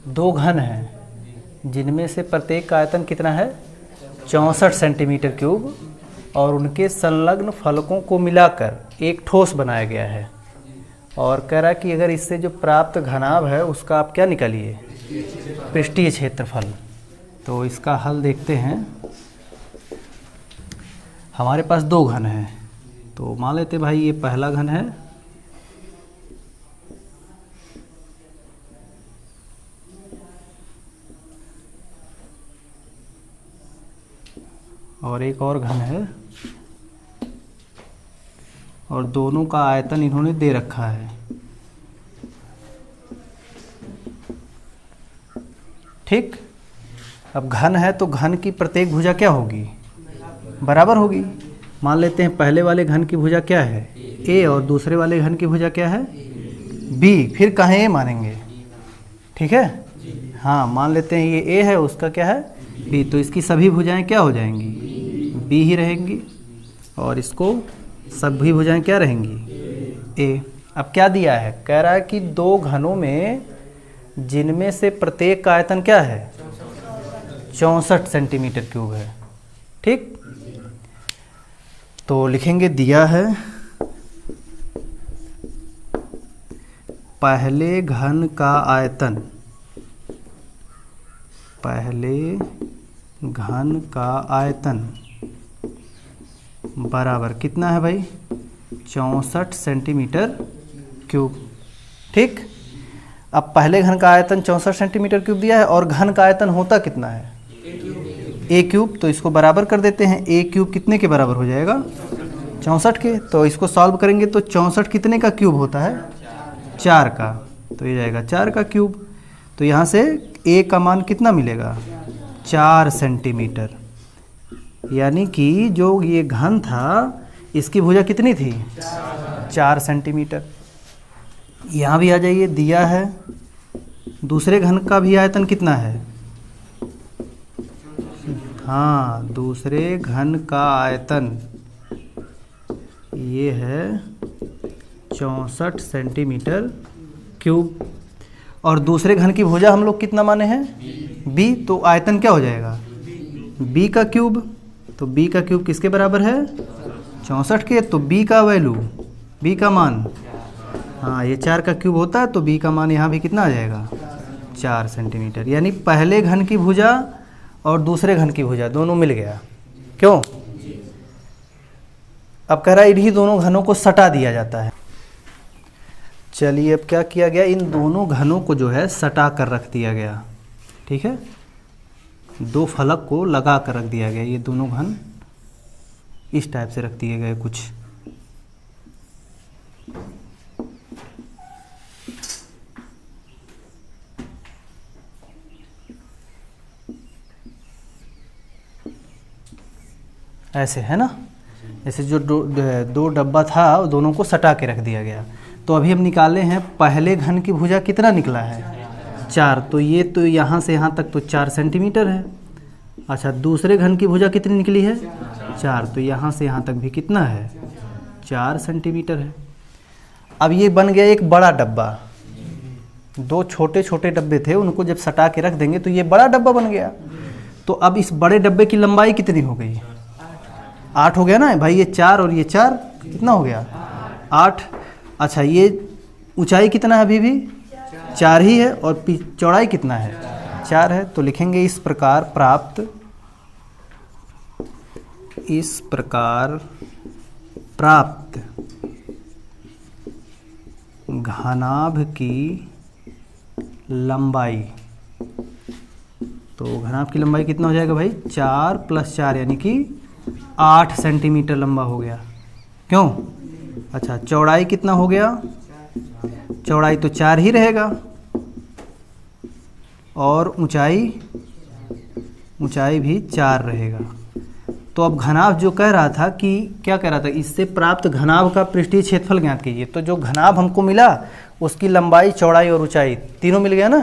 दो घन हैं जिनमें से प्रत्येक का आयतन कितना है 64 सेंटीमीटर क्यूब और उनके संलग्न फलकों को मिलाकर एक ठोस बनाया गया है। और कह रहा है कि अगर इससे जो प्राप्त घनाभ है उसका आप क्या निकालिए, पृष्ठीय क्षेत्रफल। तो इसका हल देखते हैं। हमारे पास दो घन हैं, तो मान लेते भाई ये पहला घन है और एक और घन है और दोनों का आयतन इन्होंने दे रखा है। ठीक, अब घन है तो घन की प्रत्येक भुजा क्या होगी, बराबर होगी। मान लेते हैं पहले वाले घन की भुजा क्या है a और दूसरे वाले घन की भुजा क्या है b, फिर कहाँ a मानेंगे, ठीक है। हाँ, मान लेते हैं ये a है, उसका क्या है b, तो इसकी सभी भुजाएं क्या हो जाएंगी, b ही रहेंगी और इसको सभी भुजाएं क्या रहेंगी, a। अब क्या दिया है, कह रहा है कि दो घनों में जिनमें से प्रत्येक का आयतन क्या है 64 सेंटीमीटर क्यूब है। ठीक, तो लिखेंगे दिया है पहले घन का आयतन, पहले घन का आयतन बराबर कितना है भाई 64 सेंटीमीटर क्यूब। ठीक, अब पहले घन का आयतन 64 सेंटीमीटर क्यूब दिया है और घन का आयतन होता कितना है a क्यूब, तो इसको बराबर कर देते हैं। a क्यूब कितने के बराबर हो जाएगा 64 के, तो इसको सॉल्व करेंगे तो 64 कितने का क्यूब होता है 4 का, तो ये जाएगा 4 का क्यूब। तो यहाँ से a का मान कितना मिलेगा 4 सेंटीमीटर, यानी कि जो ये घन था इसकी भुजा कितनी थी 4 सेंटीमीटर। यहाँ भी आ जाइए, दिया है दूसरे घन का भी आयतन कितना है, हाँ दूसरे घन का आयतन ये है 64 सेंटीमीटर क्यूब और दूसरे घन की भुजा हम लोग कितना माने हैं b, तो आयतन क्या हो जाएगा b का क्यूब। तो b का क्यूब किसके बराबर है 64 के, तो b का वैल्यू, b का मान, हाँ ये 4 का क्यूब होता है तो b का मान यहाँ भी कितना आ जाएगा 4 सेंटीमीटर। यानी पहले घन की भुजा और दूसरे घन की भुजा दोनों मिल गया। क्यों, अब कह रहा है इन्हीं दोनों घनों को सटा दिया जाता है। चलिए अब क्या किया गया, इन दोनों घनों को जो है सटा कर रख दिया गया। ठीक है, दो फलक को लगा कर रख दिया गया, ये दोनों घन इस टाइप से रख दिए गए कुछ। ऐसे है ना, जैसे जो दो डब्बा था दोनों को सटा के रख दिया गया। तो अभी हम निकाले हैं पहले घन की भुजा कितना निकला है 4, तो ये तो यहाँ से यहाँ तक तो 4 सेंटीमीटर है। अच्छा, दूसरे घन की भुजा कितनी निकली है 4, तो यहाँ से यहाँ तक भी कितना है 4 सेंटीमीटर है। अब ये बन गया एक बड़ा डब्बा, दो छोटे छोटे डब्बे थे उनको जब सटा के रख देंगे तो ये बड़ा डब्बा बन गया। तो अब इस बड़े डब्बे की लंबाई कितनी हो गई 8 हो गया ना भाई, ये 4 और ये 4 कितना हो गया 8। अच्छा, ये ऊंचाई कितना है अभी भी 4 ही है और चौड़ाई कितना है 4 है। तो लिखेंगे इस प्रकार प्राप्त घनाभ की लंबाई। तो घनाभ की लंबाई कितना हो जाएगा भाई 4 + 4 यानी कि 8 सेंटीमीटर लंबा हो गया। क्यों, अच्छा चौड़ाई कितना हो गया, चौड़ाई तो 4 ही रहेगा और ऊंचाई भी 4 रहेगा। तो अब घनाभ जो कह रहा था कि क्या कह रहा था, इससे प्राप्त घनाभ का पृष्ठीय क्षेत्रफल ज्ञात कीजिए। तो जो घनाभ हमको मिला उसकी लंबाई, चौड़ाई और ऊंचाई तीनों मिल गया ना।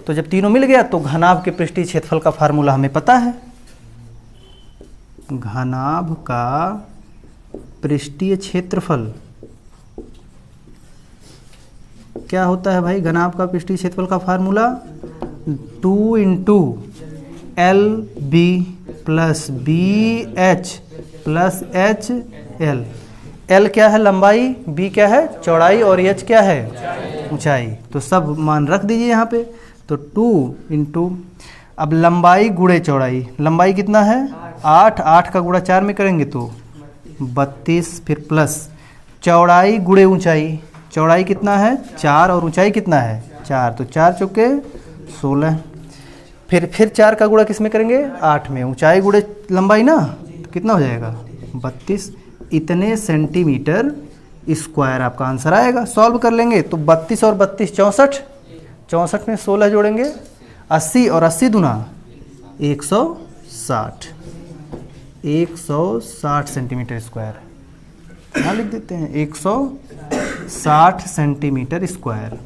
तो जब तीनों मिल गया तो घनाभ के पृष्ठीय क्षेत्रफल का फार्मूला हमें पता है। घनाभ का पृष्ठीय क्षेत्रफल क्या होता है भाई घनाभ का पृष्ठीय क्षेत्रफल का formula 2 into L B plus B H plus H L. L क्या है लंबाई, बी क्या है चौड़ाई और एच क्या है ऊंचाई। तो सब मान रख दीजिए यहाँ पे। तो 2 इंटू, अब लंबाई गुणे चौड़ाई, लंबाई कितना है 8, 8 का गुणा 4 में करेंगे तो 32, फिर प्लस चौड़ाई गुणे ऊंचाई, चौड़ाई कितना है 4 और ऊंचाई कितना है 4, तो 4 चौके 16। फिर 4 का गुणा किस में करेंगे 8 में, ऊंचाई गुणे लंबाई ना, तो कितना हो जाएगा 32। इतने सेंटीमीटर स्क्वायर आपका आंसर आएगा। सॉल्व कर लेंगे तो 32 और 32 64, 64 में 16 जोड़ेंगे 80 और 80 दूना 160, 160 सेंटीमीटर स्क्वायर। यहाँ लिख देते हैं 160 सेंटीमीटर स्क्वायर।